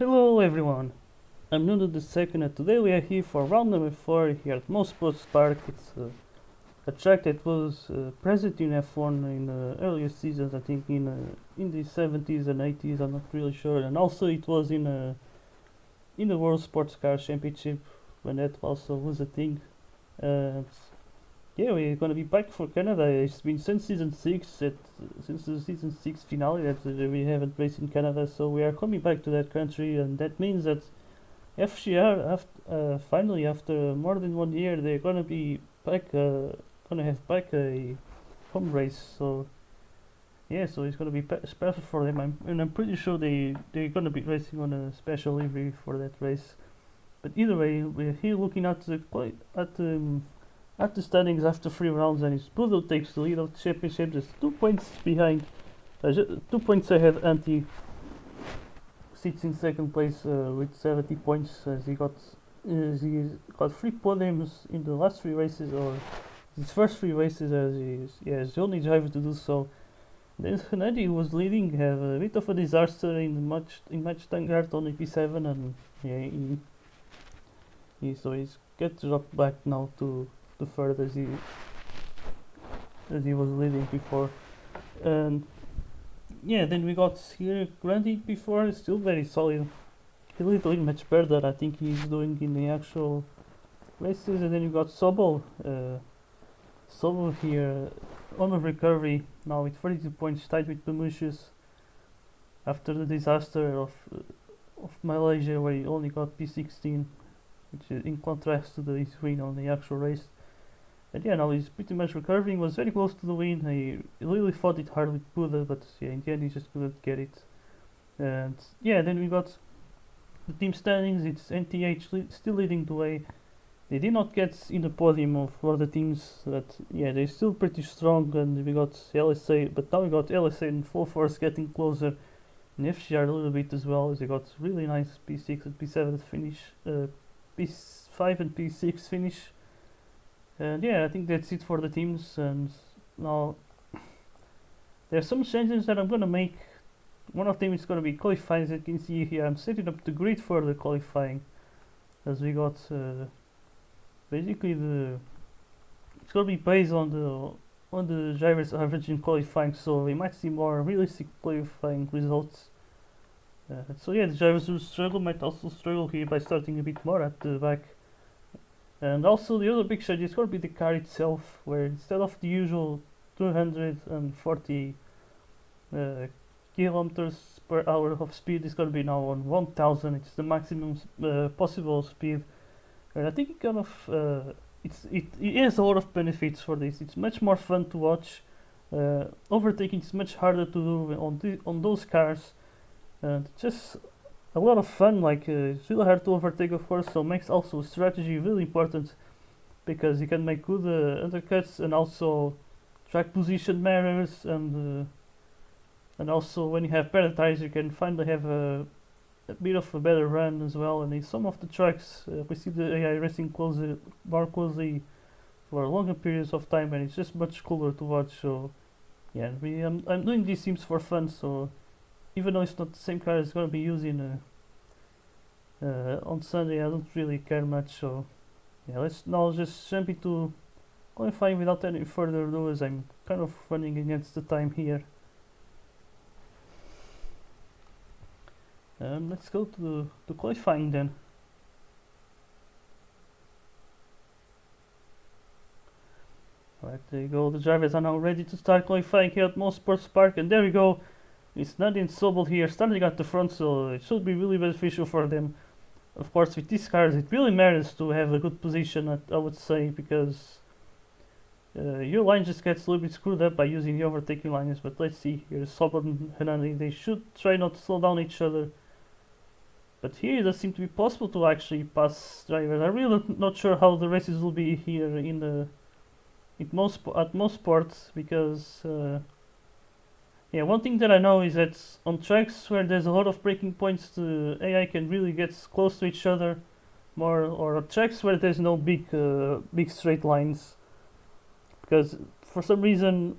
Hello everyone, I'm Nuno the second and today we are here for round number 4 here at Motorsports Park. It's a track that was present in F1 in earlier seasons, I think in the 70s and 80s, I'm not really sure, and also it was in the World Sports Car Championship when that also was a thing. Uh, yeah, we're gonna be back for Canada. It's been since season 6, since the season 6 finale that we haven't raced in Canada, so we are coming back to that country, and that means that FGR, finally after more than 1 year, they're gonna be back, gonna have back a home race. So yeah, so it's gonna be special for them. I'm pretty sure they're gonna be racing on a special livery for that race. But either way, we're here looking at the standings after 3 rounds, and it's Budo takes the lead of the championship, just 2 points behind, 2 points ahead. Anti sits in second place with 70 points, as he got 3 podiums in the last 3 races, or his first 3 races, as he's the only driver to do so. Then Kennedy, who was leading, had a bit of a disaster in match Tangard on P7, and yeah, he's get dropped back now to third, as he was leading before. And yeah, then we got here Grundy before, still very solid. He was doing much better, I think he's doing in the actual races. And then you got Sobol. Sobol here on a recovery now with 42 points, tied with Bemushis after the disaster of Malaysia, where he only got P16, which is in contrast to his win on the actual race. And yeah, now he's pretty much recovering, was very close to the win. He really fought it hard with Buda, but yeah, in the end he just couldn't get it. And yeah, then we got the team standings. It's NTH still leading the way. They did not get in the podium of other teams, but yeah, they're still pretty strong. And we got LSA, but now we got LSA in full force getting closer, and FGR a little bit as well, as they got really nice P6 and P7 finish, P5 and P6 finish. And yeah, I think that's it for the teams. And now there's some changes that I'm gonna make. One of them is gonna be qualifying. As you can see here, I'm setting up the grid for the qualifying, as we got basically it's gonna be based on the drivers' average in qualifying, so we might see more realistic qualifying results. So yeah, the drivers who struggle might also struggle here by starting a bit more at the back. And also the other big change is going to be the car itself, where instead of the usual 240 kilometers per hour of speed, it's going to be now on 1000. It's the maximum possible speed, and I think it kind of it has a lot of benefits for this. It's much more fun to watch. Overtaking is much harder to do on those cars, and just a lot of fun. Like it's really hard to overtake, of course, so makes also strategy really important, because you can make good undercuts, and also track position matters, and also when you have better tires, you can finally have a bit of a better run as well. And in some of the tracks, we see the AI racing more closely for longer periods of time, and it's just much cooler to watch. So yeah, I'm doing these sims for fun, so even though it's not the same car it's going to be using on Sunday, I don't really care much. So yeah, let's now just jump into qualifying without any further ado, as I'm kind of running against the time here. Let's go to the qualifying then. Alright, there you go. The drivers are now ready to start qualifying here at Motorsports Park, and there we go. It's Nadine Sobel here, starting at the front, so it should be really beneficial for them. Of course, with these cars, it really matters to have a good position, I would say, because your line just gets a little bit screwed up by using the overtaking lines. But let's see here, Sobel and Hernani, they should try not to slow down each other. But here it does seem to be possible to actually pass drivers. I'm really not sure how the races will be here at most sports, because yeah, one thing that I know is that on tracks where there's a lot of breaking points, the AI can really get close to each other more, or tracks where there's no big straight lines, because for some reason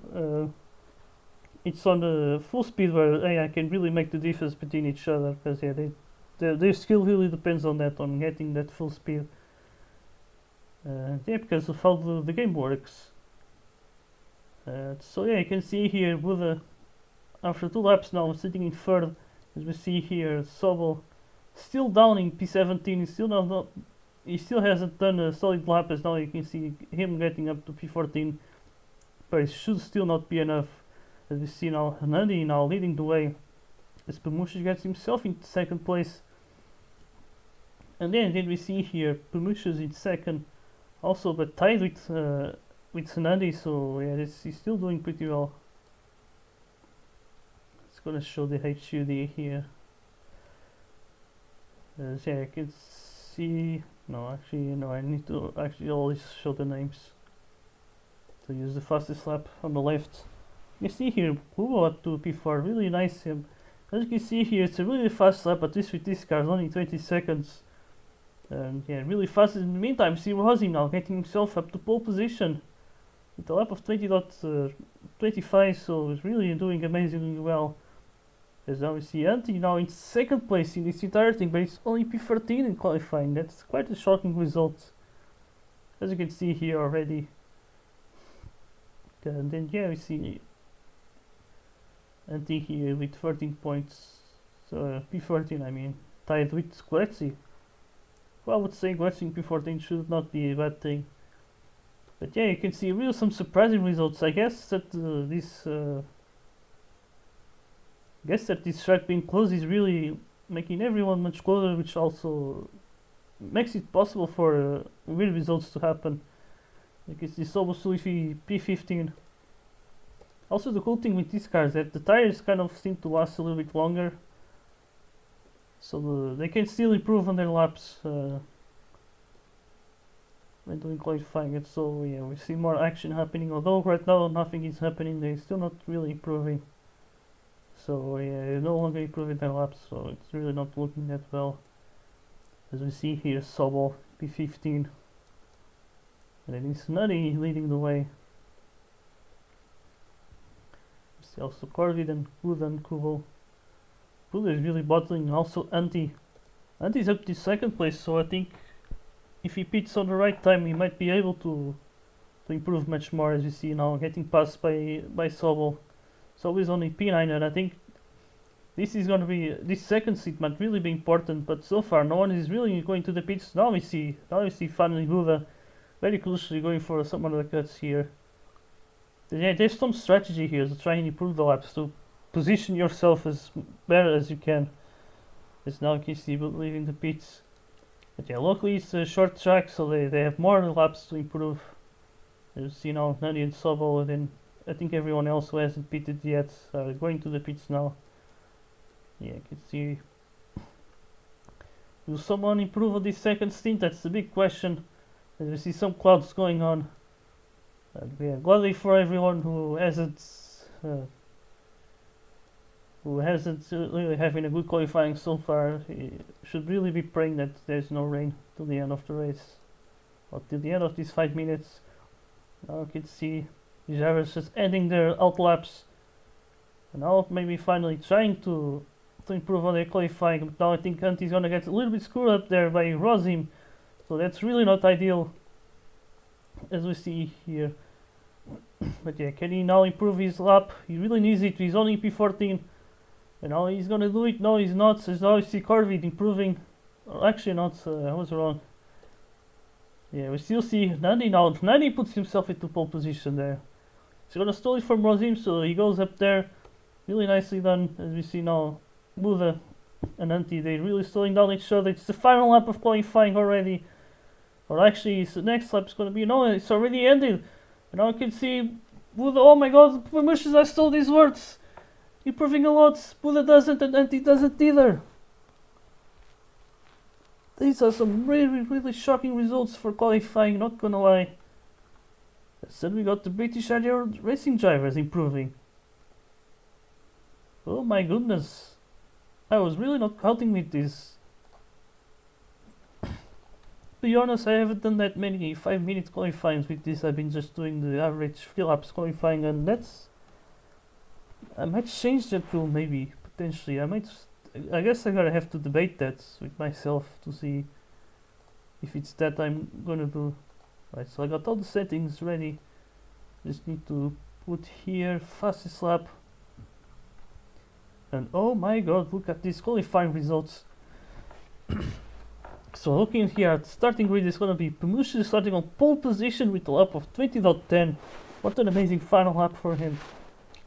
it's on the full speed where AI can really make the difference between each other, because yeah, their skill really depends on that, on getting that full speed. Yeah, because of how the game works. So yeah, you can see here with after 2 laps now sitting in third, as we see here, Sobel still down in P17. He still hasn't done a solid lap, as now you can see him getting up to P14, but it should still not be enough. As we see now, Nandi now leading the way, as Pamushis gets himself in second place. And then we see here Pamushis in second, also but tied with Nandi, so yeah, he's still doing pretty well. It's gonna show the HUD here. Yeah, I can see. No, I need to actually always show the names. To use the fastest lap on the left. You see here, Hugo up to P4, really nice. As you can see here, it's a really fast lap, at least with this car, only 20 seconds. Yeah, really fast. In the meantime, see Rossi now getting himself up to pole position with a lap of 20.25, so he's really doing amazingly well. As now we see Antti now in second place in this entire thing, but it's only P13 in qualifying. That's quite a shocking result, as you can see here already. And then yeah, we see Antti here with 13 points, so P14 I mean, tied with Guerzi. Well, I would say Guerzi in P14 should not be a bad thing. But yeah, you can see really some surprising results. I guess that this track being close is really making everyone much closer, which also makes it possible for weird results to happen. Like it's this almost P15. Also, the cool thing with these cars is that the tires kind of seem to last a little bit longer, so they can still improve on their laps when doing qualifying. And so yeah, we see more action happening. Although right now nothing is happening, they're still not really improving. So yeah, they're no longer improving their laps, so it's really not looking that well. As we see here, Sobol P15. And then it's Nutty leading the way. We see also Corvid and Kudan Kubo. Kubo is really battling, also Antti. Antti's up to second place, so I think if he pits on the right time, he might be able to improve much more, as you see now, getting passed by Sobol. Sobol is only P9, and I think this second seat might really be important, but so far no one is really going to the pits. Now we see finally Huda very closely going for some of the cuts here. Yeah, there's some strategy here to try and improve the laps, to position yourself as better as you can. As now you can see leaving the pits. But yeah, luckily it's a short track, so they have more laps to improve. As you see now, Nadi and Sobol, and then I think everyone else who hasn't pitted yet are going to the pits now. Yeah, you can see. Will someone improve on this second stint? That's the big question. As we see some clouds going on. Yeah, gladly for everyone who hasn't really having a good qualifying so far, should really be praying that there's no rain till the end of the race, or till the end of these 5 minutes. Now you can see the drivers just ending their out laps, and now maybe finally trying to improve on their qualifying. But now I think Antti's gonna get a little bit screwed up there by Rosim, so that's really not ideal, as we see here. But yeah, can he now improve his lap? He really needs it. He's only P14. And now he's gonna do it. No, he's not. So now we see Corvid improving. Or actually not, I was wrong. Yeah, we still see Nandi now. Nandi puts himself into pole position there. He's gonna steal it from Rosim, so he goes up there. Really nicely done, as we see now. Buda and Antti, they're really slowing down each other. It's the final lap of qualifying already. Or actually, the next lap is gonna be, no, it's already ended. And now you can see Buda, oh my god, Promotions, I stole these words. Improving a lot, Buda doesn't and Antti doesn't either. These are some really shocking results for qualifying, not gonna lie. Then we got the British racing drivers improving. Oh my goodness. I was really not counting with this. To be honest, I haven't done that many 5-minute qualifyings with this. I've been just doing the average 3 laps qualifying, and I might change that rule maybe, potentially. I might I guess I'm gonna have to debate that with myself to see if it's that I'm gonna do. Right, so I got all the settings ready. Just need to put here fastest lap. And oh my god, look at these qualifying results. So looking here at starting grid is gonna be Pemushi starting on pole position with a lap of 20.10. What an amazing final lap for him.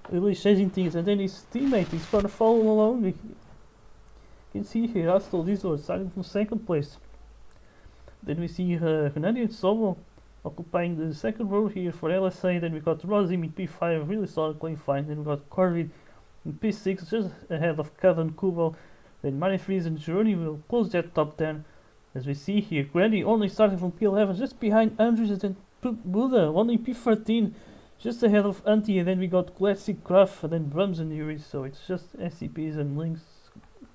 Really changing things, and then his teammate is gonna follow along. You can see here Aston Diesel starting from second place. Then we see Gennady and Sobol occupying the second row here for LSA. Then we got Rozim in P5, really solid qualifying. Then we got Corvid in P6, just ahead of Kevin Kubo. Then Manifries and Gironi will close that top 10. As we see here, Grandy only starting from P11, just behind Andrews, and then Buddha only P13, just ahead of Anti. And then we got Classic Graf, and then Brums and Yuri. So it's just SCPs and Lynx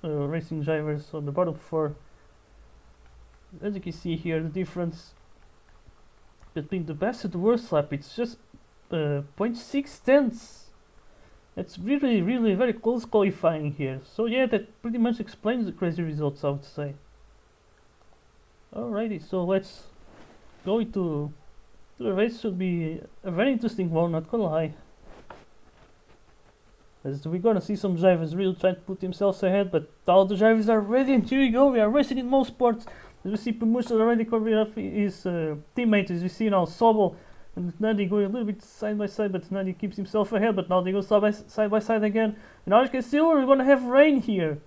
racing drivers on the bottom 4. As you can see here, the difference between the best and the worst lap, it's just 0.6 tenths. It's really very close qualifying here. So yeah, that pretty much explains the crazy results, I would say. Alrighty, so let's go into the race. Should be a very interesting one, not gonna lie. As we're gonna see some drivers really trying to put themselves ahead, but all the drivers are ready, and here we go, we are racing in most sports. As we see Pemushi already covering up his teammates, as we see now Sobol and Nadi going a little bit side by side, but Nadi keeps himself ahead, but now they go side by side again. And now you can see we're gonna have rain here.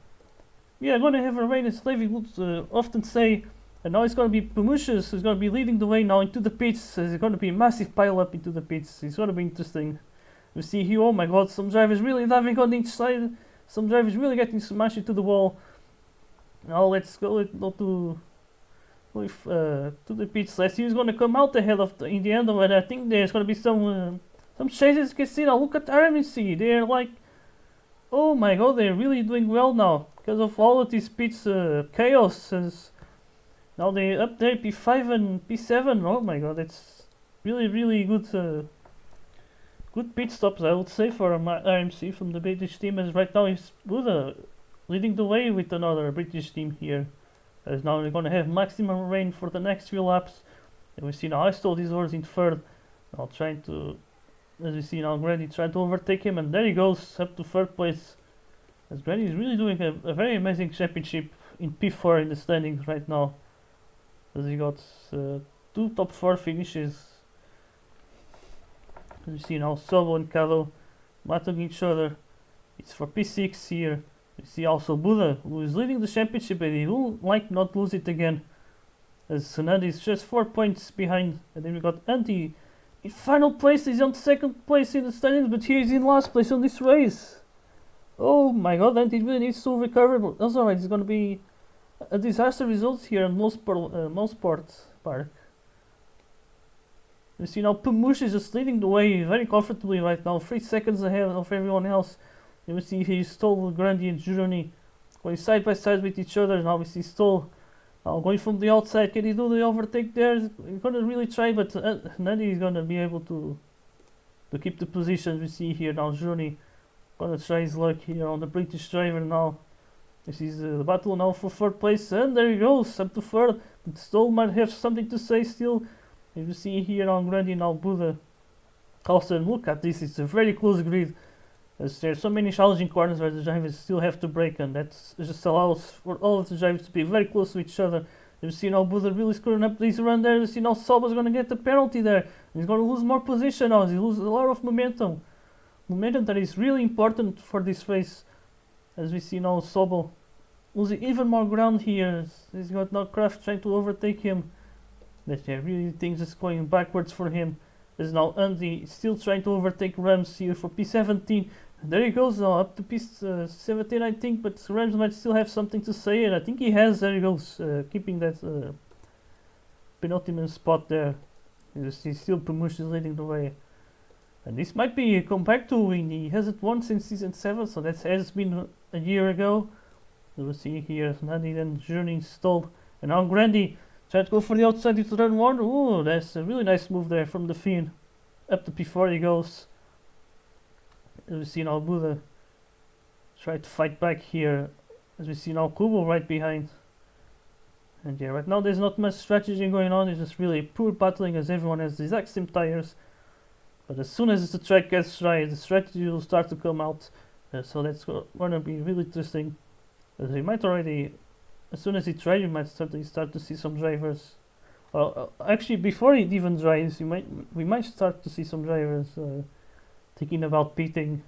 We are gonna have a rain, as Levi would often say. And now it's gonna be Pemushi who's gonna be leading the way now into the pits. There's gonna be a massive pile up into the pits. It's gonna be interesting. We see here, oh my god, some drivers really diving on each side. Some drivers really getting smashed into the wall. Now let's go to the pits. Let's see who's gonna come out ahead of in the end of it. I think there's gonna be some chases. You can see now. Look at RMC. They're like, oh my god, they're really doing well now because of all of these pits chaos. Now they're up there, P5 and P7. Oh my god, it's really good good pit stops, I would say, for RMC from the British team. As right now is Buddha leading the way with another British team here. As now we're gonna have maximum rain for the next few laps. And we see now I stole these horse in third. Now trying to, as we see now Grady trying to overtake him, and there he goes up to third place. As Grady is really doing a very amazing championship in P4 in the standings right now. As he got 2 top 4 finishes. As you see now Sobo and Kado battling each other. It's for P6 here. You see also Buddha, who is leading the championship, and he will like not lose it again. As Sunandi is just 4 points behind. And then we got Anti in final place. He's on second place in the standings, but he is in last place on this race. Oh my god, Anti really needs to recover. But that's alright, it's gonna be a disaster results here in most sports park. You see now Pemushi is just leading the way very comfortably right now, 3 seconds ahead of everyone else. And we see he stole Grandi and Gironi going side by side with each other. Now we see Stoll now going from the outside. Can he do the overtake there? He's gonna really try, but Nadi is gonna be able to keep the position. We see here now Gironi gonna try his luck here on the British driver now. This is the battle now for third place, and there he goes, up to third. But Stoll might have something to say still. As you see here on Grandi now Buddha. Carlson, look at this, it's a very close grid. As there's so many challenging corners where the drivers still have to brake, and that just allows for all of the drivers to be very close to each other. You see now Buddha really screwing up this run there. You see now Sobo's gonna get the penalty there. And he's gonna lose more position now, he loses a lot of momentum. Momentum that is really important for this race. As we see now Sobo losing even more ground here. He's got now Kraft trying to overtake him. That really things is going backwards for him. There's now Andy still trying to overtake Rams here for P17. There he goes now up to P17 I think, but Rams might still have something to say, and I think he has. There he goes, keeping that penultimate spot there. You see still Pemushi is leading the way. And this might be a comeback to win. He hasn't won since season 7, so that has been a year ago. You will see here Nadi then Journey stalled, and now Grandi tried to go for the outside into turn 1. Ooh, that's a really nice move there from the Fiend. Up to P4 he goes. You see now Buddha try to fight back here As we see now, Kubo right behind. And yeah, right now there's not much strategy going on. It's just really poor battling as everyone has the exact same tires. But as soon as the track gets dry, the strategy will start to come out. So that's going to be really interesting. As we might already, as soon as it dries, you might start to see some drivers. Well, actually, before it even dries, we might start to see some drivers thinking about pitting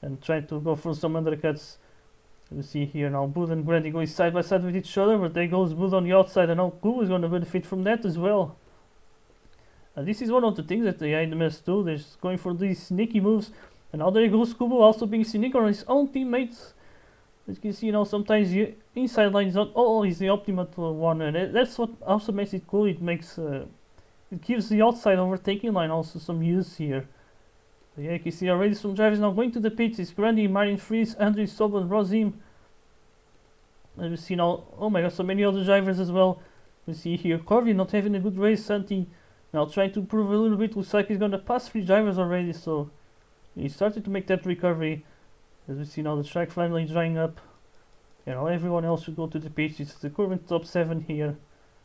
and trying to go for some undercuts. You see here now Bud and Grandy going side by side with each other, but there goes Bud on the outside, and now Kubo is going to benefit from that as well. And this is one of the things that the IDMS do. They're just going for these sneaky moves, and now there goes Kubo also being sneaky on his own teammates. As you can see now, sometimes the inside line is not always the optimal one, and that's what also makes it cool. It gives the outside overtaking line also some use here. So yeah, you can see already some drivers now going to the pits. It's Grandy, Martin Fries, Andrew, Sobel, Rozim. And we see now, oh my god, so many other drivers as well. We see here Corby not having a good race. Santi now trying to improve a little bit. Looks like he's gonna pass 3 drivers already, so he started to make that recovery. As we see now the track finally drying up. You know, everyone else should go to the pits. It's the current top 7 here.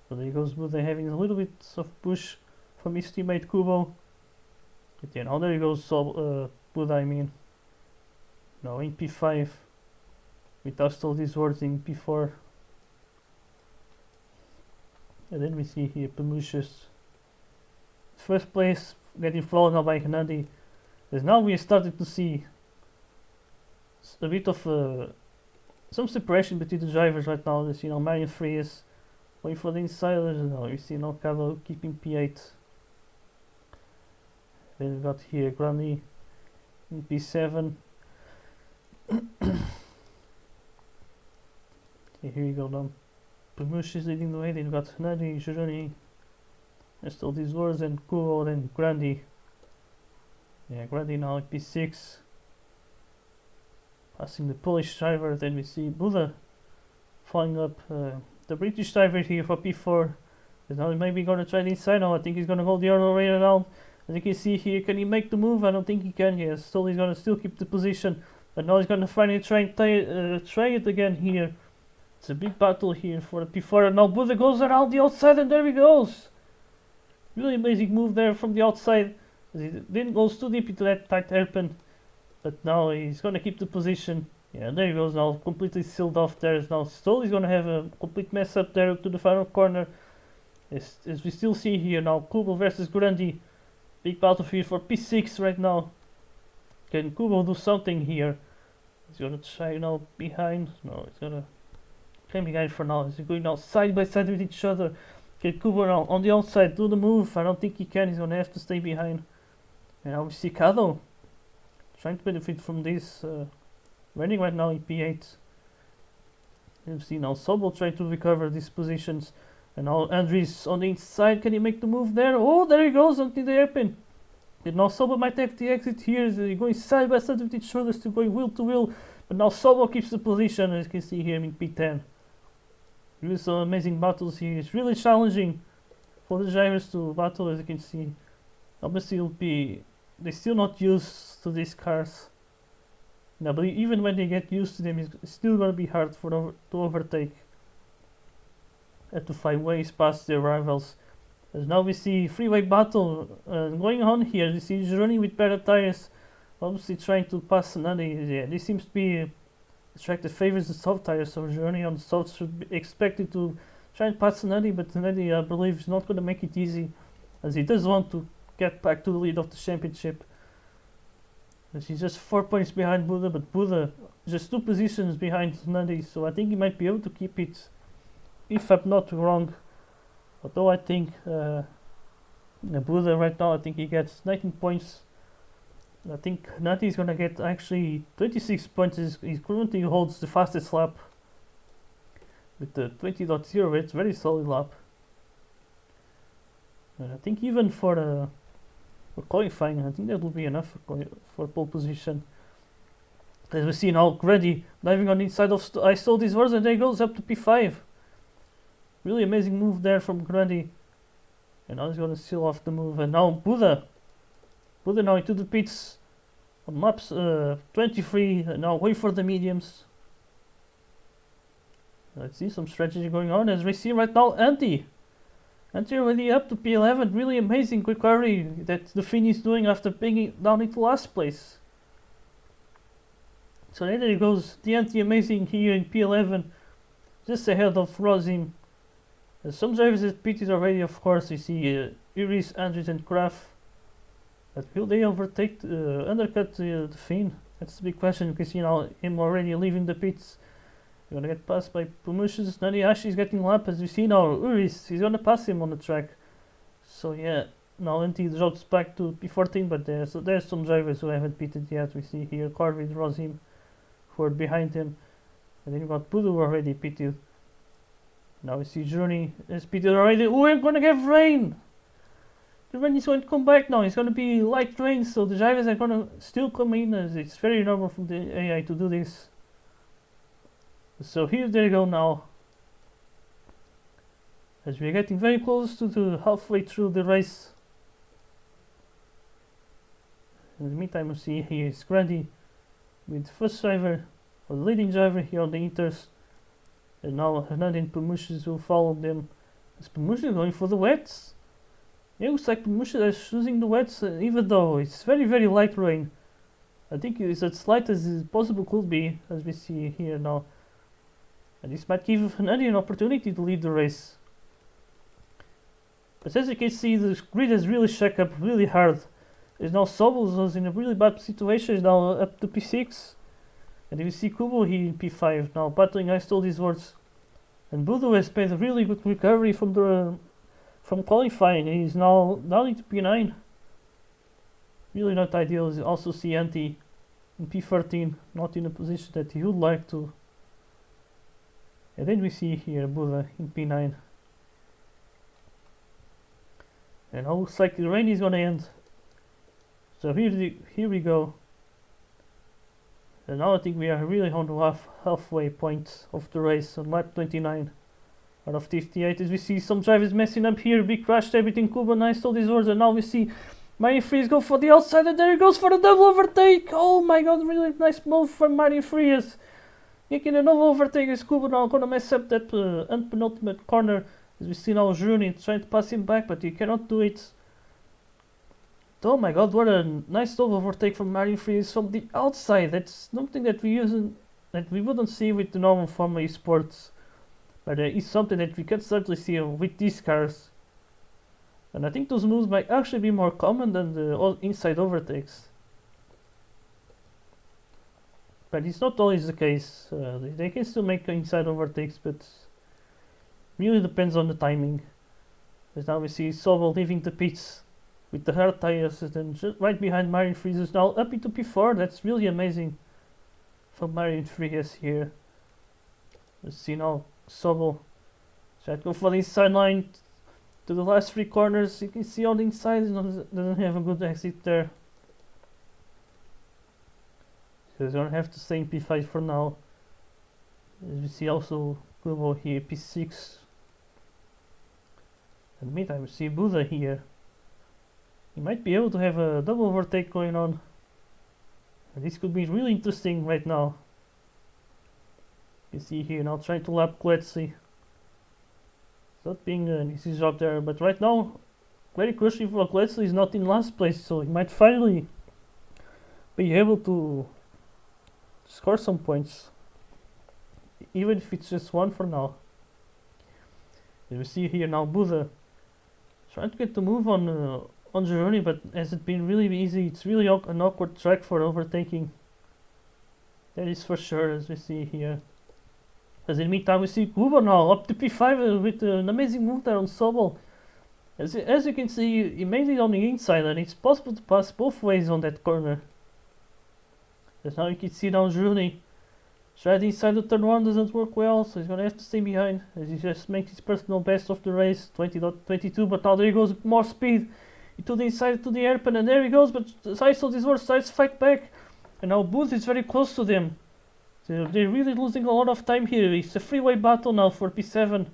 So there goes Buda having a little bit of push from his teammate Kubo. But yeah, now there goes Buda, I mean. Now in P5. Without all these words in P4. And then we see here Pamushas. First place getting followed now by Gennady. As now we started to see a bit of some separation between the drivers right now. You see now Marion Fries waiting for the insiders. Now you see now Cabo keeping P8. Then we got here Granny in P7. Okay, here we go now. Pamush is leading the way. Then we got Gennady, Jeroni, and still these words, and Kubo, then Grandy. Yeah, Grandy now at P6. Passing the Polish driver, then we see Buda following up the British driver here for P4. And now he may be going to try the inside now. I think he's going to go the other way around. As you can see here, can he make the move? I don't think he can. Yes, still he's going to still keep the position. But now he's going to finally try and try it again here. It's a big battle here for the P4. And now Buda goes around the outside, and there he goes. Really amazing move there from the outside. As he didn't go too deep into that tight hairpin. But now he's going to keep the position. Yeah, there he goes now, completely sealed off there. Now still he's going to have a complete mess up there to the final corner. As we still see here now, Kubo versus Grandy. Big battlefield for P6 right now. Can Kubo do something here? He's going to try now behind. No, he's going to claim behind for now. He's going now side by side with each other. Can Kubo now on the outside do the move? I don't think he can. He's going to have to stay behind. And now we see Kado trying to benefit from this, running right now in P8. You see now Sobel trying to recover these positions, and now Andries on the inside. Can he make the move there? Oh, there he goes onto the hairpin. And now Sobel might have the exit here. They're going side by side with each other, still going wheel to wheel. But now Sobel keeps the position, as you can see here in P10. Really some amazing battles here. It's really challenging for the drivers to battle, as you can see. Obviously, they're still not used to these cars. Now, but even when they get used to them, it's still gonna be hard to overtake and to find ways past their rivals. As now we see freeway battle going on here. You see Jeroni with better tires, obviously trying to pass Gennady. Yeah, this seems to be a track that favors the soft tires, so Jeroni on the soft should be expected to try and pass Gennady, but Gennady, I believe, is not going to make it easy, as he does want to get back to the lead of the championship. As he's just 4 points behind Buda, but Buda just 2 positions behind Gennady, so I think he might be able to keep it, if I'm not wrong. Although I think Buda right now, I think he gets 19 points. I think Gennady is gonna get actually 26 points. He currently holds the fastest lap with the 20.0. It's very solid lap. And I think even for qualifying, I think that will be enough for pole position. As we see now, Grady diving on the inside of I stole these words, and there he goes up to P5. Really amazing move there from Grady. And now he's gonna seal off the move. And now Buda now into the pits on laps 23. Now wait for the mediums. Let's see some strategy going on as we see right now Anti already up to P11. Really amazing recovery that the Finn is doing after being down into last place. So there he goes, the Anti amazing here in P11, just ahead of Rosim. Some drivers that pitted already, of course. You see Iris, Andres and Kraft. But will they overtake, undercut the Finn? That's the big question. You can see now him already leaving the pits. He's gonna get passed by Promotions. Naniashi is getting lap as we see now. Uris, he's gonna pass him on the track. So yeah, now Anti drops back to P14, but there's some drivers who haven't pitted yet. We see here Corvid, Rosim, who are behind him. And then you got Pudu already pitted. Now we see Journey is pitted already. Oh, we're gonna get rain! The rain is going to come back now. It's gonna be light rain, so the drivers are gonna still come in, as it's very normal for the AI to do this. So here they go now. As we're getting very close to the halfway through the race. In the meantime, we see here is Grady with the first driver, or the leading driver here on the Inters. And now Hernandez and Promotions will follow them. Is Promotions going for the wets? It looks like Promotions is choosing the wets, even though it's very light rain. I think it's as light as it possible could be, as we see here now. And this might give Hernandez an opportunity to lead the race. But as you can see, the grid has really shook up really hard. There's now Sobels was in a really bad situation, is now up to P6. And you see Kubo here in P5 now battling I stole these words. And Budo has made a really good recovery from qualifying. He's now down into P9. Really not ideal. You also see Anti in P13, not in a position that he would like to. And then we see here Buda in P9. And it looks like the rain is gonna end. So here we go. And now I think we are really on the halfway point of the race on lap 29 out of 58. As we see some drivers messing up here, big crash there between Kuba and I stole these words. And now we see Mario Frias go for the outside, and there he goes for the double overtake. Oh my god, really nice move from Mario Frias. Making a double overtake as Kuba now gonna mess up that unpenultimate corner. As we see now Juni trying to pass him back, but he cannot do it. Oh my god, what a nice double overtake from Mario Frias from the outside. That's something that we wouldn't see with the normal Formula E sports. But it's something that we can certainly see with these cars. And I think those moves might actually be more common than the inside overtakes. But it's not always the case. They can still make inside overtakes, but really depends on the timing. As now we see Sobel leaving the pits with the hard tires, and then just right behind Mario Frias now up into P4. That's really amazing from Mario Frias here. Let's see now Sobel try to go for the inside line to the last three corners. You can see on the inside he doesn't have a good exit there. So he's gonna have to stay in P5 for now. As we see also Kubo here, P6. In the meantime we see Buda here. He might be able to have a double overtake going on. And this could be really interesting right now. You see here now trying to lap Kletsi. Not being an easy job there, but right now, very crucial for Kletsi is not in last place, so he might finally be able to score some points. Even if it's just one for now. As we see here now Buda trying to get the move on Journey, but has it been really easy? It's really an awkward track for overtaking. That is for sure, as we see here. As in the meantime we see Kuba now up to P5 with an amazing move there on Sobel. As you can see, he made it on the inside, and it's possible to pass both ways on that corner. As now you can see now Journey tried inside the turn 1, doesn't work well, so he's gonna have to stay behind as he just makes his personal best of the race, 20.22. But now there he goes with more speed to the inside, to the airpin, and there he goes. But Saisel this world starts to fight back, and now Booth is very close to them. So they're really losing a lot of time here. It's a freeway battle now for P7.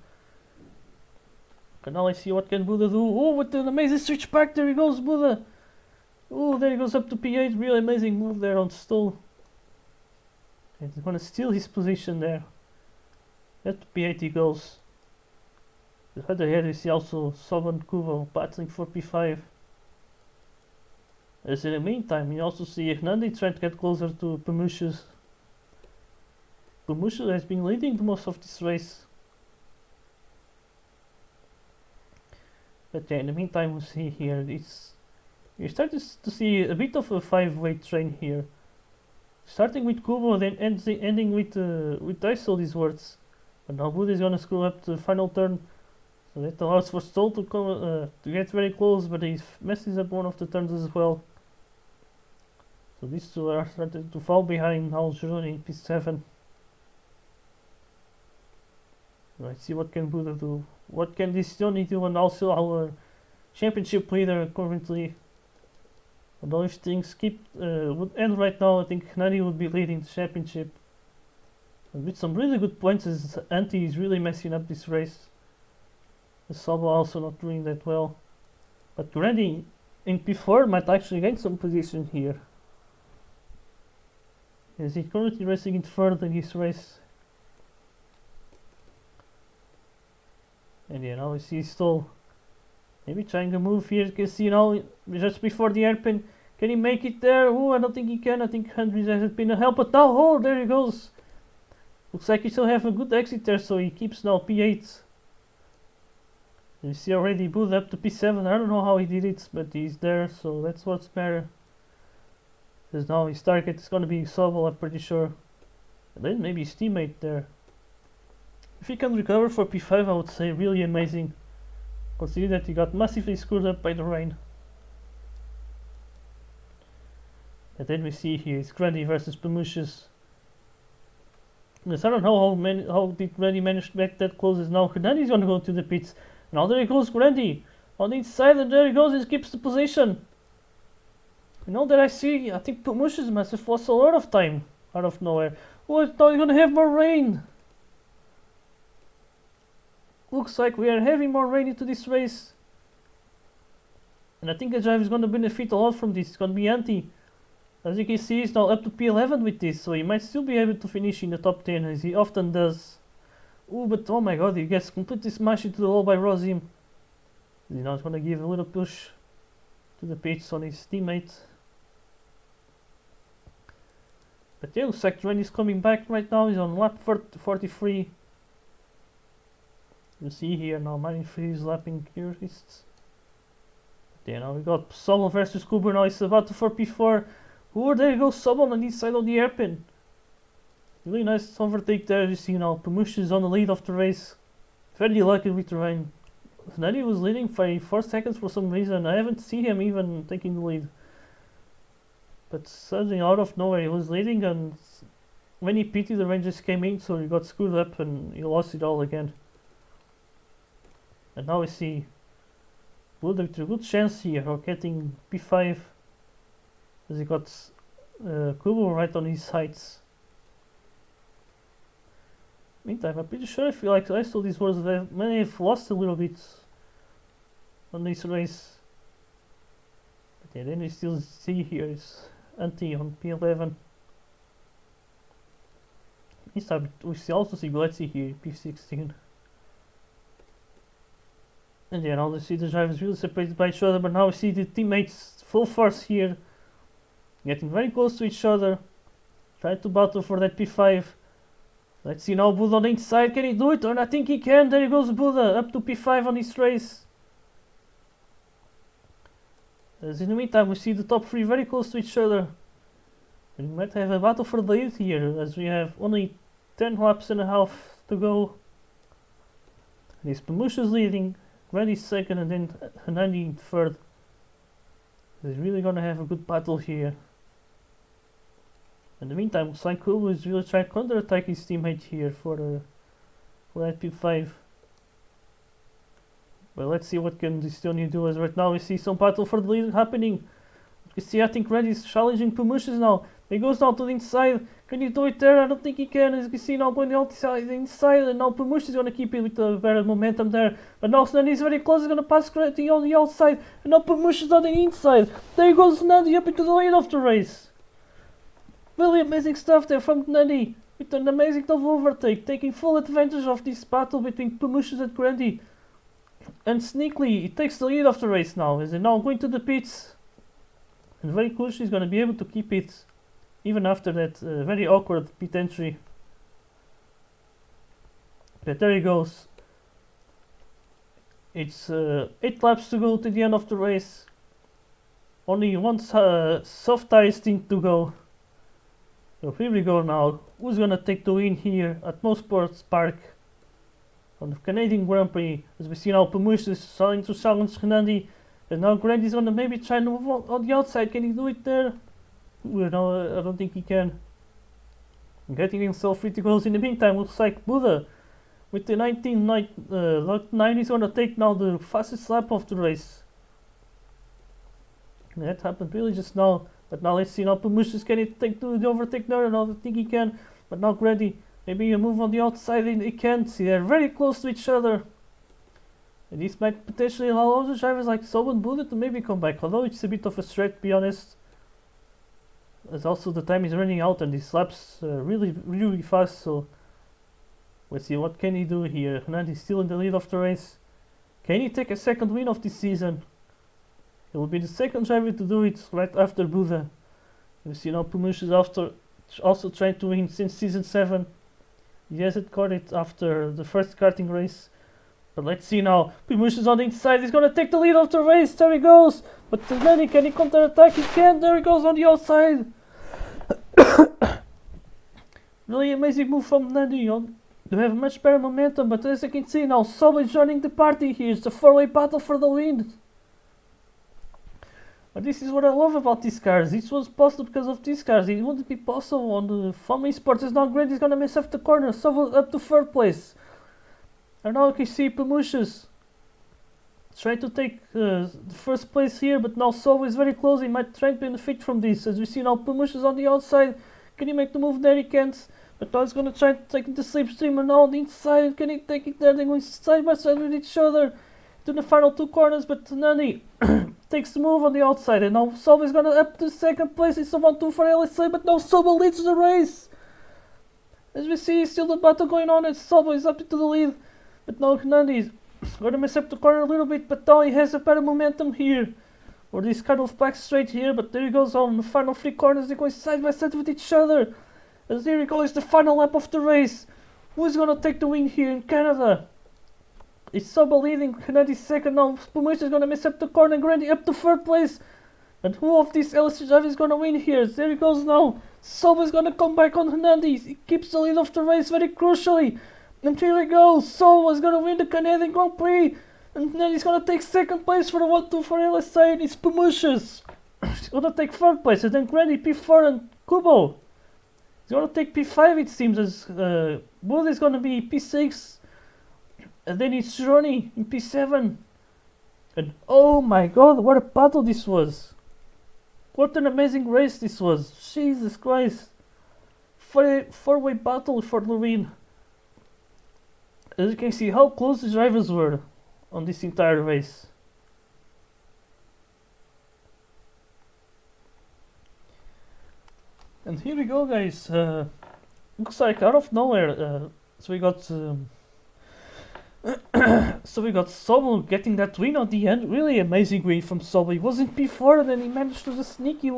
And now let's see what can Buddha do. Oh, with an amazing switch back, there he goes, Buddha. Oh, there he goes up to P8. Really amazing move there on Stoll. And he's gonna steal his position there. At P8 he goes. Right ahead we see also Sob and Kuvo battling for P5. As in the meantime, you also see Ignandi trying to get closer to Pamushus. Pamushus has been leading most of this race. But yeah, in the meantime we see here, you start to see a bit of a 5-way train here. Starting with Kubo, then ending with Dysel, these words. But now Buddha is gonna screw up the final turn. So that allows for Stoll to come to get very close, but he messes up one of the turns as well. So these two are starting to fall behind now Jeroni in P7. Let's see what can Buddha do. What can this Johnny do, and also our championship leader currently. Although if things would end right now, I think Nani would be leading the championship. And with some really good points, as Anti is really messing up this race. The Sabo also not doing that well. But Grady in P4 might actually gain some position here. As he's currently racing in third in his race. And yeah, now we see Stoll maybe trying to move here. You can see now just before the hairpin. Can he make it there? Oh, I don't think he can. I think Hendricks hasn't been a help. But now, oh, there he goes. Looks like he still have a good exit there, so he keeps now P8. You see already Booth up to P7. I don't know how he did it, but he's there, so that's what's better. Because now his target is going to be Sobel, I'm pretty sure. And then maybe his teammate there. If he can recover for P5, I would say really amazing. Consider that he got massively screwed up by the rain. And then we see here is Grandy versus Pamushus. Yes, I don't know how did Grandy manage to get that close as now. Grandy's gonna go to the pits. Now there goes Grandy on the inside, and there he goes, he keeps the position. You know that I think Pamushus must have lost a lot of time out of nowhere. Oh, now you're gonna have more rain. Looks like we are having more rain into this race. And I think the driver is going to benefit a lot from this. It's going to be Anti. As you can see, he's now up to P11 with this, so he might still be able to finish in the top 10 as he often does. Oh, but oh my god, he gets completely smashed into the wall by Rosim. He's now going to give a little push to the pits on his teammate. But yeah, looks like Trent is coming back right now. He's on lap 43. You see here now, Manifree is lapping Curists. Then now we got Sobel versus Kuber. Now it's about to for P4. Oh, there goes Sobel on the side of the hairpin. Really nice overtake there. You see now Pamush is on the lead of the race. Very lucky with the rain. Nani was leading by 4 seconds for some reason. I haven't seen him even taking the lead. But suddenly out of nowhere he was leading, and when he pitted the rain just came in, so he got screwed up and he lost it all again. And now we see Buda with a good chance here of getting P5, as he got Kubo right on his sights. Meantime, I'm pretty sure I feel like I saw these words that may have lost a little bit on this race. But yeah, then we still see here is Anti on P11. This time we also see Gletzi here, P16. And yeah, now we see the drivers really separated by each other, but now we see the teammates full force here, getting very close to each other, trying to battle for that P5. Let's see now Buddha on the inside, can he do it? Or I think he can. There goes Buddha, up to P5 on this race. As in the meantime we see the top 3 very close to each other. And we might have a battle for the lead here, as we have only 10 laps and a half to go. And it's Pamusha's leading, Randy's second, and then Hanani third. He's really gonna have a good battle here. In the meantime, Saikulu is really trying to counter-attack his teammate here for that P5. Well, let's see what can Distoni do, as right now we see some battle for the lead happening. You can see I think Randy is challenging Pamushas now. He goes down to the inside. Can you do it there? I don't think he can. As you can see now going outside the inside, and now Pamush is going to keep it with the better momentum there. But now Nandi is very close. He's going to pass Grandy on the outside, and now Pamush is on the inside. There goes Nandi up into the lead of the race. Really amazing stuff there from Nandi. with an amazing double overtake, taking full advantage of this battle between Promotions and Grandy. And sneakily, he takes the lead of the race now, as they're now going to the pits. And very crucially, he's going to be able to keep it, even after that very awkward pit entry. But there he goes. It's 8 laps to go to the end of the race. Only one soft tire stint to go. So here we go now. Who's gonna take the win here at Motorsports Park on the Canadian Grand Prix? As we see now, Pemush is starting to challenge Grandy, and now Grandy's gonna maybe try to move on the outside. Can he do it there? No, I don't think he can. Getting himself pretty close in the meantime. Looks like Buddha with the 19.9 is gonna take now the fastest lap of the race. And that happened really just now. But now let's see now Pemush can he take the overtake there? I don't think he can. But now Grandy, maybe a move on the outside and he can't. See, they're very close to each other. And this might potentially allow other drivers like Sob and Buddha to maybe come back. Although it's a bit of a stretch, to be honest. As also the time is running out and these laps really fast. So let's see what can he do here. Grandy's still in the lead of the race. Can he take a second win of this season? He will be the second driver to do it right after Buddha. You see now Pemush is also trying to win since season 7. He hasn't got it after the first karting race. But let's see now. Pemush is on the inside. He's going to take the lead of the race. There he goes. But Grandy, can he counter attack? He can. There he goes on the outside. Really amazing move from Grandy. They have much better momentum. But as you can see now, Sob is joining the party here. It's a 4-way battle for the win. But this is what I love about these cars. This was possible because of these cars. It wouldn't be possible on the Family Sports. It's not great. He's gonna mess up the corner. So up to 3rd place. And now you can see Pemushes trying to take the 1st place here, but now Sobo is very close. He might try to benefit from this. As we see now Pemushes on the outside. Can he make the move there? He can't. But now he's gonna try to take the slipstream, and now on the inside. Can he take it there? They're going side by side with each other to the final 2 corners, but Nani takes the move on the outside, and now Sobo is gonna up to 2nd place. It's a 1-2 for LSA, but now Sobo leads the race. As we see, still the battle going on, and Sobo is up to the lead. But now Nani is gonna mess up the corner a little bit, but now he has a better momentum here. Or this kind of back straight here, but there he goes on the final 3 corners. They're going side by side with each other. As here he goes, the final lap of the race. Who's gonna take the win here in Canada? It's Sobo leading, Grandy's 2nd now. Pemush is gonna mess up the corner, Grandy up to 3rd place. And who of these LSC drivers is gonna win here? There he goes now. Sobo is gonna come back on Hernandez. He keeps the lead of the race very crucially. And here he goes. Sobo is gonna win the Canadian Grand Prix. And then he's gonna take 2nd place for the 1-2 for LSA. And it's Pemushes. He's gonna take 3rd place. And then Grandy P4 and Kubo. He's gonna take P5 it seems, as Bull is gonna be P6. And then it's Johnny in P7. And oh my god, what a battle this was. What an amazing race this was. Jesus Christ. 4-way battle for the win. As you can see how close the drivers were on this entire race. And here we go, guys. Looks like out of nowhere. So we got Sobo getting that win at the end. Really amazing win from Sobo. He wasn't P4 and then he managed to just sneaky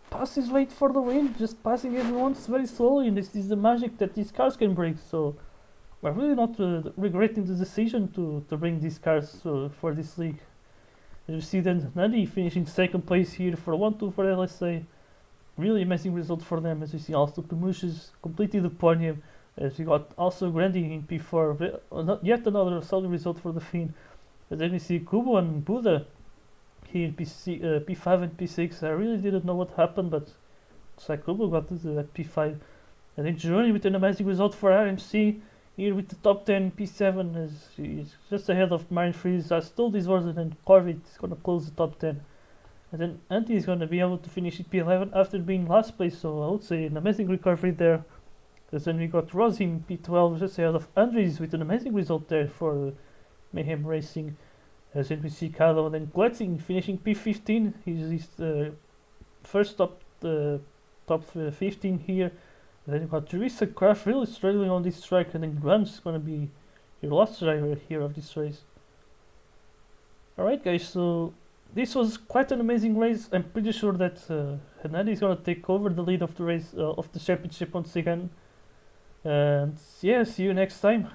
pass his way for the win. Just passing everyone very slowly. And this is the magic that these cars can bring. So we're really not regretting the decision to bring these cars for this league. As you see then Nadi finishing 2nd place here for 1-2 for LSA. Really amazing result for them. As you see also Pemushes completed the podium. As we got also Grandy in P4, yet another solid result for the Finn. But then we see Kubo and Buddha here in P5 and P6. I really didn't know what happened, but it's like Kubo got to P5. And then Journey with an amazing result for RMC here with the top 10 P7, as he's just ahead of Marin Freeze. Still this wasn't, and Corvette is going to close the top 10. And then Antti is going to be able to finish at P11 after being last place, so I would say an amazing recovery there. Because then we got Ross in P12 just ahead of Andres with an amazing result there for Mayhem Racing. As then we see Kalo and then Gletzing finishing P15. He's his first top 15 here. then you got Teresa Craft really struggling on this track, and then Grant's gonna be your last driver here of this race. Alright guys, so this was quite an amazing race. I'm pretty sure that Hernandez is gonna take over the lead of the race, of the championship once again. And yeah, see you next time.